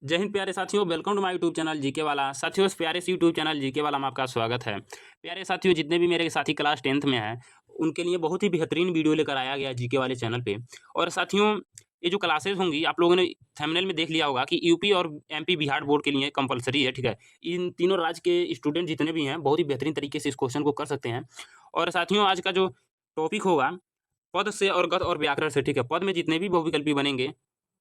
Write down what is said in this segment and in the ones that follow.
जय हिंद प्यारे साथियों, welcome to my YouTube channel GK वाला। साथियों, इस प्यारे से यूट्यूब चैनल जीके वाला में आपका स्वागत है। प्यारे साथियों, जितने भी मेरे साथी क्लास 10th में हैं, उनके लिए बहुत ही बेहतरीन वीडियो लेकर आया गया है जीके वाले चैनल पे। और साथियों, ये जो क्लासेस होंगी, आप लोगों ने थंबनेल में देख लिया होगा कि यूपी और एमपी बिहार बोर्ड के लिए कंपल्सरी है, ठीक है? इन तीनों राज्य के स्टूडेंट जितने भी हैं, बहुत ही बेहतरीन तरीके से इस क्वेश्चन को कर सकते हैं। और साथियों, आज का जो टॉपिक होगा, पद से और गद और व्याकरण से, ठीक है? पद में जितने भी बहुविकल्पी बनेंगे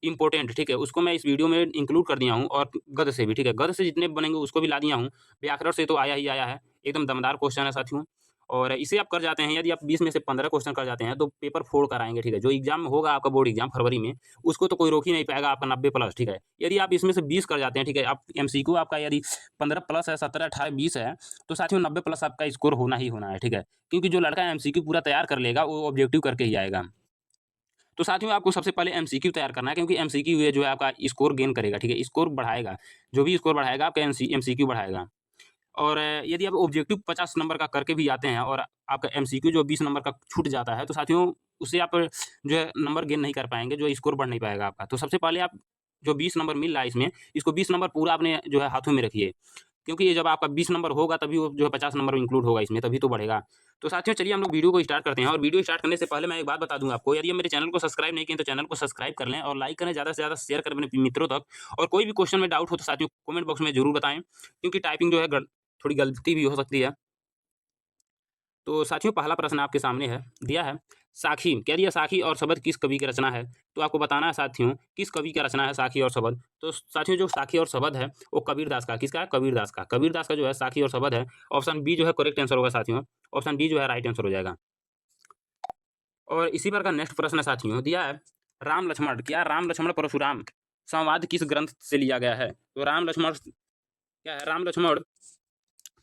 इम्पोर्टेंट, ठीक है? उसको मैं इस वीडियो में इंक्लूड कर दिया हूँ और गद से भी, ठीक है? गद से जितने बनेंगे उसको भी ला दिया हूँ। व्याकरण से तो आया ही आया है, एकदम दमदार क्वेश्चन है साथियों। और इसे आप कर जाते हैं, यदि आप 20 में से 15 क्वेश्चन कर जाते हैं, तो पेपर फोड़ कर आएँगे, ठीक है? जो एग्ज़ाम होगा आपका बोर्ड एग्ज़ाम फरवरी में, उसको तो कोई रोक ही नहीं पाएगा आपका 90 प्लस, ठीक है? यदि आप इसमें से 20 कर जाते हैं, ठीक है? आप एमसीक्यू आपका यदि 15 प्लस है, 17, 18, 20 है, तो साथियों 90 प्लस आपका स्कोर होना ही होना है, ठीक है? क्योंकि जो लड़का एमसीक्यू पूरा तैयार कर लेगा, वो ऑब्जेक्टिव करके ही आएगा। तो साथियों, आपको सबसे पहले एमसीक्यू तैयार करना है, क्योंकि एमसीक्यू ये जो है आपका स्कोर गेन करेगा, ठीक है? स्कोर बढ़ाएगा, जो भी स्कोर बढ़ाएगा आपका एमसीक्यू बढ़ाएगा। और यदि आप ऑब्जेक्टिव 50 नंबर का करके भी आते हैं और आपका एमसीक्यू जो 20 नंबर का छूट जाता है, तो साथियों उससे आप जो है नंबर गेन नहीं कर पाएँगे, जो स्कोर बढ़ नहीं पाएगा आपका। तो सबसे पहले आप जो 20 नंबर मिल रहा है इसमें, इसको 20 नंबर पूरा अपने जो है हाथों में रखिए। क्योंकि ये जब आपका 20 नंबर होगा तभी वो जो है 50 नंबर इंक्लूड होगा इसमें, तभी तो बढ़ेगा। तो साथियों, चलिए हम लोग वीडियो को स्टार्ट करते हैं। और वीडियो स्टार्ट करने से पहले मैं एक बात बता दूँ आपको, यदि आप मेरे चैनल को सब्सक्राइब नहीं किए तो चैनल को सब्सक्राइब कर लें और लाइक करें, ज़्यादा से ज़्यादा शेयर करें अपने मित्रों तक। और कोई भी क्वेश्चन में डाउट हो तो साथियों कमेंट बॉक्स में ज़रूर बताएँ, क्योंकि टाइपिंग जो है थोड़ी गलती भी हो सकती है। तो साथियों, पहला प्रश्न आपके सामने है, दिया है साखी, कह दिया साखी और शबद किस कवि की रचना है? तो आपको बताना है साथियों, किस कवि का रचना है साखी और शबद? तो साथियों, जो साखी और शबद है, वो कबीरदास का, किसका है? कबीरदास का। कबीरदास का जो है साखी और शबद है। ऑप्शन बी जो है करेक्ट आंसर होगा साथियों। ऑप्शन बी जो है राइट आंसर हो जाएगा। और इसी प्रकार नेक्स्ट प्रश्न है साथियों, दिया है राम लक्ष्मण, क्या राम लक्ष्मण परशुराम संवाद किस ग्रंथ से लिया गया है? तो राम लक्ष्मण क्या है? राम लक्ष्मण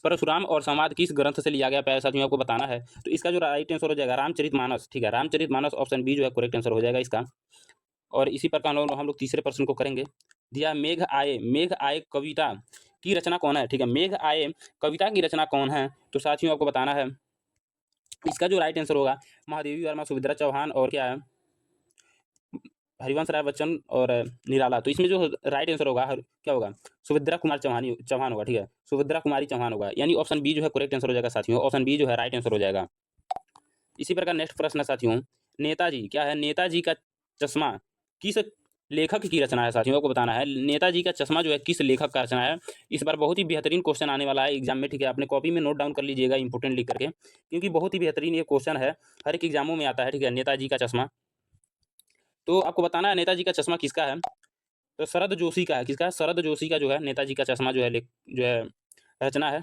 परशुराम और संवाद किस ग्रंथ से लिया गया, प्यारे साथियों आपको बताना है। तो इसका जो राइट आंसर हो जाएगा रामचरितमानस, ठीक है? रामचरितमानस, ऑप्शन बी जो है करेक्ट आंसर हो जाएगा इसका। और इसी प्रकार हम लोग तीसरे प्रश्न को करेंगे। दिया मेघ आए कविता की रचना कौन है? ठीक है, मेघ आए कविता की रचना कौन है? तो साथियों आपको बताना है, इसका जो राइट आंसर होगा महादेवी वर्मा, सुभद्रा चौहान और क्या है, हरिवंश राय बच्चन और निराला। तो इसमें जो राइट आंसर होगा क्या होगा? सुभद्रा कुमार चौहान होगा, ठीक है? सुभद्रा कुमारी चौहान होगा, यानी ऑप्शन बी जो है करेक्ट आंसर हो जाएगा साथियों। ऑप्शन बी जो है राइट आंसर हो जाएगा। इसी प्रकार नेक्स्ट प्रश्न है साथियों, नेताजी, क्या है? नेताजी का चश्मा किस लेखक की रचना है? साथियों आपको बताना है, नेताजी का चश्मा जो है किस लेखक का रचना है? इस बार बहुत ही बेहतरीन क्वेश्चन आने वाला है एग्जाम में, ठीक है? अपने कॉपी में नोट डाउन कर लीजिएगा इंपोर्टेंट लिख करके, क्योंकि बहुत ही बेहतरीन ये क्वेश्चन है, हर एक एग्जामों में आता है, ठीक है? नेताजी का चश्मा। तो आपको बताना है नेताजी का चश्मा किसका है? तो शरद जोशी का है। किसका है? शरद जोशी का जो है नेताजी का चश्मा जो है जो है रचना है।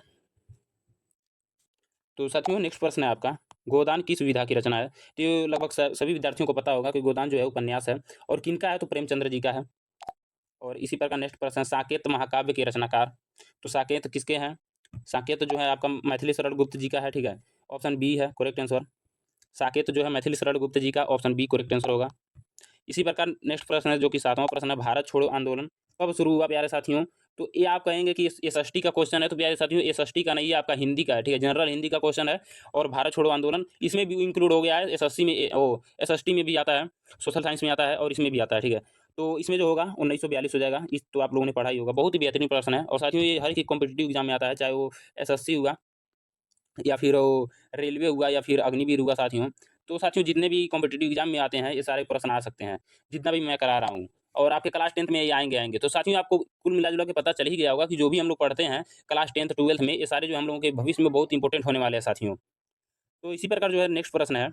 तो साथियों, नेक्स्ट प्रश्न है आपका, गोदान किस विधा की रचना है? तो ये लगभग सभी विद्यार्थियों को पता होगा कि गोदान जो है उपन्यास है। और किनका है? तो प्रेमचंद्र जी का है। और इसी प्रकार नेक्स्ट प्रश्न है, साकेत महाकाव्य के रचनाकार। तो साकेत किसके हैं? साकेत जो है आपका मैथिली शरण गुप्त जी का है, ठीक है? ऑप्शन बी है करेक्ट आंसर। साकेत जो है मैथिली शरण गुप्त जी का, ऑप्शन बी करेक्ट आंसर होगा। इसी प्रकार नेक्स्ट प्रश्न है, जो कि 7वां प्रश्न है, भारत छोड़ो आंदोलन कब शुरू हुआ, प्यारे साथियों? तो ये आप कहेंगे कि एसएसटी का क्वेश्चन है, तो प्यारे साथियों एसएसटी का नहीं है, आपका हिंदी का है, ठीक है? जनरल हिंदी का क्वेश्चन है। और भारत छोड़ो आंदोलन इसमें भी इंक्लूड हो गया है, एसएससी में एसएसटी में भी आता है, सोशल साइंस में आता है और इसमें भी आता है, ठीक है? तो इसमें जो होगा 1942 हो जाएगा। इस तो आप लोगों ने पढ़ा ही होगा, बहुत ही बेहतरीन प्रश्न है। और साथियों, ये हर एक कॉम्पिटिटिव एग्जाम में आता है, चाहे वो एसएससी हुआ या फिर वो रेलवे हुआ या फिर अग्निवीर हुआ साथियों। तो साथियों, जितने भी कॉम्पिटिटिव एग्जाम में आते हैं, ये सारे प्रश्न आ सकते हैं, जितना भी मैं करा रहा हूँ। और आपके क्लास 10th में ये आएँगे। तो साथियों, आपको कुल मिला-जुला के पता चल ही गया होगा कि जो भी हम लोग पढ़ते हैं क्लास 10th 12th में, ये सारे जो हम लोगों के भविष्य में बहुत इंपॉर्टेंट होने वाले हैं साथियों। तो इसी प्रकार जो है नेक्स्ट प्रश्न है,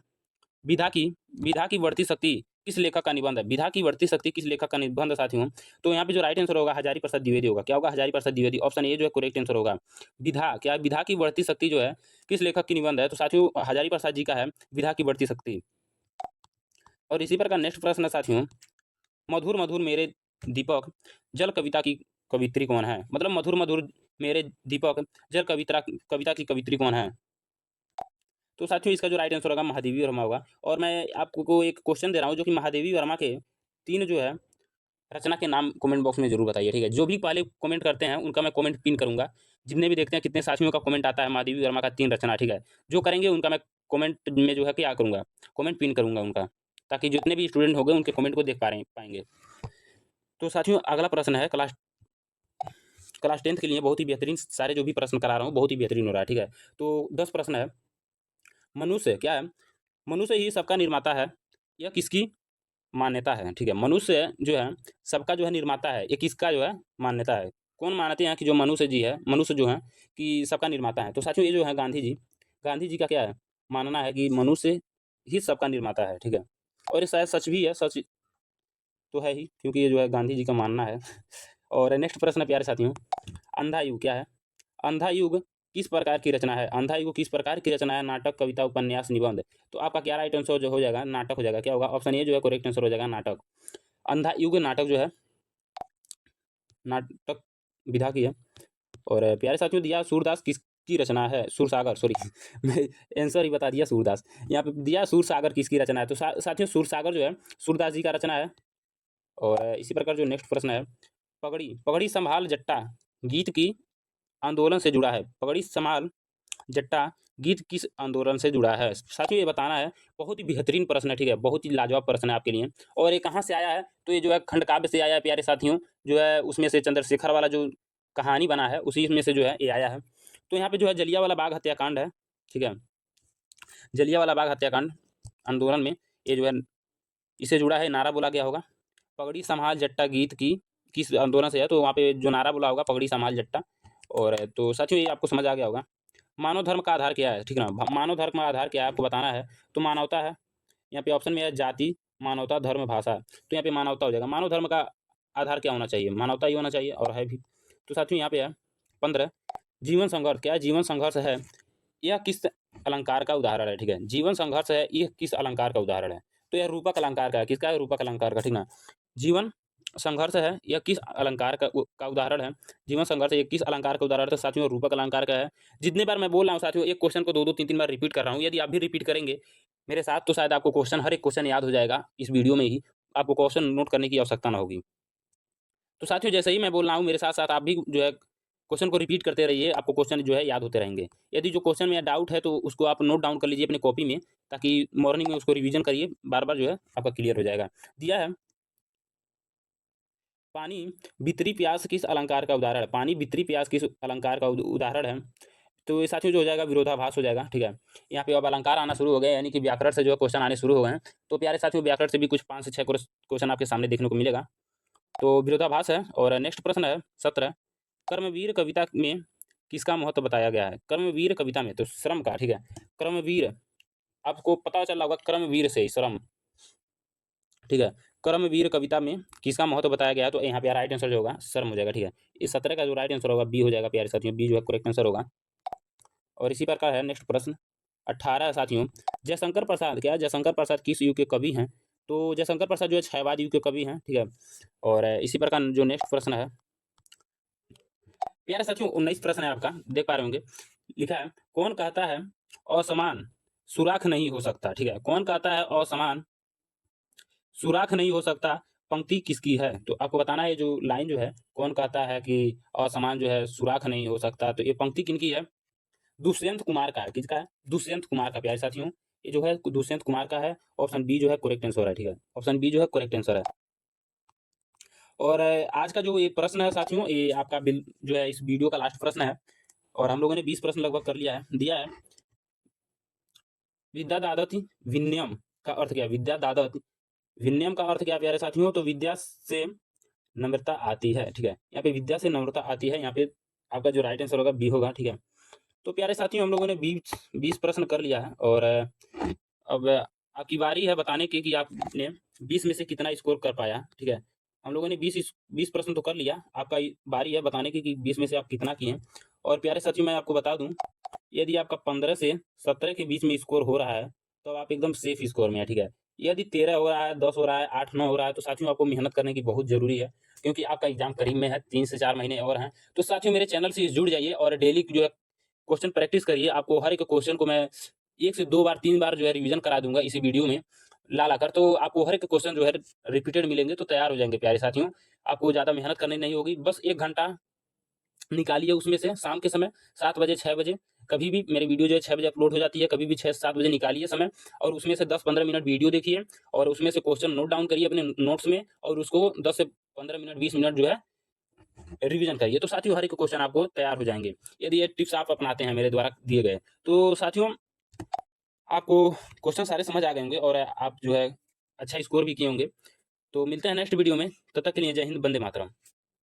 विधा की विधा की बढ़ती शक्ति किस लेखक का निबंध है? विधा की बढ़ती शक्ति किस लेखक का निबंध है साथियों? तो यहाँ पे जो राइट आंसर होगा हजारी प्रसाद द्विवेदी होगा। क्या होगा? हजारी प्रसाद द्विवेदी, ऑप्शन ए जो है करेक्ट आंसर होगा। विधा की बढ़ती शक्ति जो है किस लेखक की निबंध है? तो साथियों हजारी प्रसाद जी का है विधा की बढ़ती शक्ति। और इसी प्रकार नेक्स्ट प्रश्न है साथियों, मधुर मधुर मेरे दीपक जल कविता की कवित्री कौन है? मतलब मधुर मधुर मेरे दीपक जल कविता की कवित्री कौन है? तो साथियों, इसका जो राइट आंसर होगा महादेवी वर्मा होगा। और मैं आपको एक क्वेश्चन दे रहा हूँ, जो कि महादेवी वर्मा के 3 जो है रचना के नाम कमेंट बॉक्स में ज़रूर बताइए, ठीक है? जो भी पहले कमेंट करते हैं उनका मैं कमेंट पिन करूँगा। जितने भी देखते हैं कितने साथियों का कमेंट आता है महादेवी वर्मा का 3 रचना, ठीक है? जो करेंगे उनका मैं कमेंट में जो है क्या करूँगा, कमेंट पिन करूँगा उनका, ताकि जितने भी स्टूडेंट होंगे उनके कमेंट को देख पाएँगे। तो साथियों, अगला प्रश्न है क्लास क्लास 10th के लिए बहुत ही बेहतरीन सारे जो भी प्रश्न करा रहा हूँ बहुत ही बेहतरीन हो रहा है, ठीक है। तो 10 प्रश्न है। मनुष्य क्या है? मनुष्य ही सबका निर्माता है, यह किसकी मान्यता है? ठीक है, मनुष्य जो है सबका जो है निर्माता है, ये किसका जो है मान्यता है? कौन मानते हैं कि जो मनुष्य जी है, मनुष्य जो है कि सबका निर्माता है? तो साथियों ये जो है गांधी जी का क्या है मानना है कि मनुष्य ही सबका निर्माता है, ठीक है। और ये शायद सच भी है, सच तो है ही, क्योंकि ये जो है गांधी जी का मानना है। और नेक्स्ट प्रश्न है प्यारे साथियों, अंधा युग क्या है? अंधा युग किस प्रकार की रचना है? अंधा युग किस प्रकार की रचना है? नाटक, कविता, उपन्यास, निबंध। तो आपका क्या राइट आंसर जो हो जाएगा? नाटक हो जाएगा। क्या होगा? ऑप्शन ए जो है करेक्ट आंसर हो जाएगा, नाटक। अंधा युग नाटक जो है नाटक विधा की है। और प्यारे साथियों दिया सूरदास किसकी रचना है? सूरसागर, सॉरी मैं आंसर ही बता दिया, सूरदास। यहाँ पे दिया सूरसागर किसकी रचना है? तो साथियों सूरसागर जो है सूरदास जी का रचना है। और इसी प्रकार जो नेक्स्ट प्रश्न है, पगड़ी पगड़ी संभाल जट्टा गीत की आंदोलन से जुड़ा है। पगड़ी संभाल जट्टा गीत किस आंदोलन से जुड़ा है? साथियों ये बताना है। बहुत ही बेहतरीन प्रश्न है, ठीक है, बहुत ही लाजवाब प्रश्न है आपके लिए। और ये कहाँ से आया है? तो ये जो है खंड काव्य से आया है प्यारे साथियों, जो है उसमें से चंद्रशेखर वाला जो कहानी बना है उसी में से जो है ये आया है। तो यहाँ पे जो है जलियांवाला बाग हत्याकांड है, ठीक है, जलियांवाला बाग हत्याकांड आंदोलन में ये जो है इससे जुड़ा है, नारा बोला गया होगा पगड़ी संभाल जट्टा गीत की किस आंदोलन से है? तो वहाँ पे जो नारा बोला होगा पगड़ी संभाल जट्टा। और तो साथियों ये आपको समझ आ गया होगा। मानव धर्म का आधार क्या है? ठीक है ना, मानव धर्म का आधार क्या है आपको बताना है। तो मानवता है। यहाँ पे ऑप्शन में है जाति, मानवता, धर्म, भाषा। तो यहाँ पे मानवता हो जाएगा। मानव धर्म का आधार क्या होना चाहिए? मानवता ही होना चाहिए, और है भी। तो साथियों यहाँ पे है 15 जीवन संघर्ष क्या है? जीवन संघर्ष है यह किस अलंकार का उदाहरण है? ठीक है, जीवन संघर्ष है यह किस अलंकार का उदाहरण है? तो यह रूपक अलंकार का है। किसका है? रूपक अलंकार का, ठीक ना। जीवन संघर्ष है यह किस अलंकार का उदाहरण है? जीवन संघर्ष ये किस अलंकार का उदाहरण है? तो साथियों रूपक अलंकार का है। जितने बार मैं बोल रहा हूँ साथियों, एक क्वेश्चन को 2-2 3-3 बार रिपीट कर रहा हूँ। यदि आप भी रिपीट करेंगे मेरे साथ तो शायद आपको क्वेश्चन, हर एक क्वेश्चन याद हो जाएगा इस वीडियो में ही। आपको क्वेश्चन नोट करने की आवश्यकता ना होगी। तो साथियों जैसे ही मैं बोल रहा हूँ मेरे साथ साथ आप भी जो है क्वेश्चन को रिपीट करते रहिए, आपको क्वेश्चन जो है याद होते रहेंगे। यदि जो क्वेश्चन में डाउट है तो उसको आप नोट डाउन कर लीजिए अपनी कॉपी में, ताकि मॉर्निंग में उसको रिवीजन करिए, बार बार जो है आपका क्लियर हो जाएगा। दिया है पानी भित्री प्यास किस अलंकार का उदाहरण है? पानी भित्री प्यास किस अलंकार का उदाहरण है? तो ये साथियों जो हो जाएगा विरोधाभास हो जाएगा, ठीक है। यहाँ पे अब अलंकार आना शुरू हो गए, यानी कि व्याकरण से जो है क्वेश्चन आने शुरू हो गए हैं। तो प्यारे साथियों व्याकरण से भी कुछ 5 से 6 क्वेश्चन आपके सामने देखने को मिलेगा। तो विरोधाभास है। और नेक्स्ट प्रश्न है 17 कर्मवीर कविता में किसका महत्व बताया गया है? कर्मवीर कविता में तो श्रम का, ठीक है। कर्मवीर आपको पता चल रहा होगा, कर्मवीर से श्रम, ठीक है। कर्मवीर कविता में किसका महत्व बताया गया है? तो यहाँ पे राइट आंसर जो होगा श्रम हो जाएगा, ठीक है। इस 17 का जो राइट आंसर होगा बी हो जाएगा प्यारे साथियों, बी जो है करेक्ट आंसर होगा। और इसी प्रकार है नेक्स्ट प्रश्न 18 साथियों, जयशंकर प्रसाद क्या है? जयशंकर प्रसाद किस युग के कवि हैं? तो जयशंकर प्रसाद जो है क्षयवाद युग के कवि हैं, ठीक है। और इसी प्रकार जो नेक्स्ट प्रश्न है प्यारे साथियों 19 प्रश्न है आपका, देख पा रहे होंगे। लिखा है कौन कहता है असमान सुराख नहीं हो सकता? ठीक है, कौन कहता है असमान सुराख नहीं हो सकता? पंक्ति किसकी है? तो आपको बताना है जो लाइन जो है, कौन कहता है कि असमान जो है सुराख नहीं हो सकता, तो ये पंक्ति किनकी है? दुष्यंत कुमार का है। किसका है? दुष्यंत कुमार का प्यारे साथियों, ये जो है दुष्यंत कुमार का है। ऑप्शन बी जो है करेक्ट आंसर है, ठीक है, ऑप्शन बी जो है करेक्ट आंसर है। और आज का जो ये प्रश्न है साथियों, ये आपका बिल जो है इस वीडियो का लास्ट प्रश्न है। और हम लोगों ने 20 प्रश्न लगभग कर लिया है, दिया है विद्या दादति विनयम का अर्थ क्या है? विद्या दादति विनयम का अर्थ क्या है प्यारे साथियों? तो विद्या से नम्रता आती है, ठीक है। यहाँ पे विद्या से नम्रता आती है, यहाँ पे आपका जो राइट आंसर होगा बी होगा, ठीक है। तो प्यारे साथियों हम लोगों ने 20 प्रश्न कर लिया है। और अब आपकी बारी है बताने की कि आपने 20 में से कितना स्कोर कर पाया, ठीक है। हम लोगों ने 20 प्रश्न तो कर लिया, आपका बारी है बताने की कि 20 में से आप कितना किए। और प्यारे साथियों मैं आपको बता दूं, यदि आपका 15 से 17 के बीच में स्कोर हो रहा है तो आप एकदम सेफ स्कोर में है, ठीक है। यदि 13 हो रहा है, 10 हो रहा है, 8-9 हो रहा है, तो साथियों आपको मेहनत करने की बहुत जरूरी है, क्योंकि आपका एग्जाम करीब में है, 3 से 4 महीने और हैं। तो साथियों मेरे चैनल से जुड़ जाइए और डेली जो है क्वेश्चन प्रैक्टिस करिए। आपको हर एक क्वेश्चन को मैं 1 से 2 बार 3 बार जो है रिवीजन करा दूंगा इसी वीडियो में ला कर, तो आपको हर एक क्वेश्चन जो है रिपीटेड मिलेंगे, तो तैयार हो जाएंगे प्यारे साथियों। आपको ज़्यादा मेहनत करनी नहीं होगी, बस 1 घंटा निकालिए उसमें से, शाम के समय 7 बजे 6 बजे, कभी भी मेरी वीडियो जो है 6 बजे अपलोड हो जाती है, कभी भी 6-7 बजे निकालिए समय, और उसमें से 10-15 मिनट वीडियो देखिए और उसमें से क्वेश्चन नोट डाउन करिए अपने नोट्स में, और उसको 10 से 15 मिनट 20 मिनट जो है रिवीजन करिए, तो साथियों हर एक क्वेश्चन आपको तैयार हो जाएंगे यदि ये टिप्स आप अपनाते हैं मेरे द्वारा दिए गए। तो साथियों आपको क्वेश्चन सारे समझ आ गए होंगे और आप जो है अच्छा स्कोर भी किए होंगे। तो मिलते हैं नेक्स्ट वीडियो में, तब तक के लिए जय हिंद, वंदे मातरम।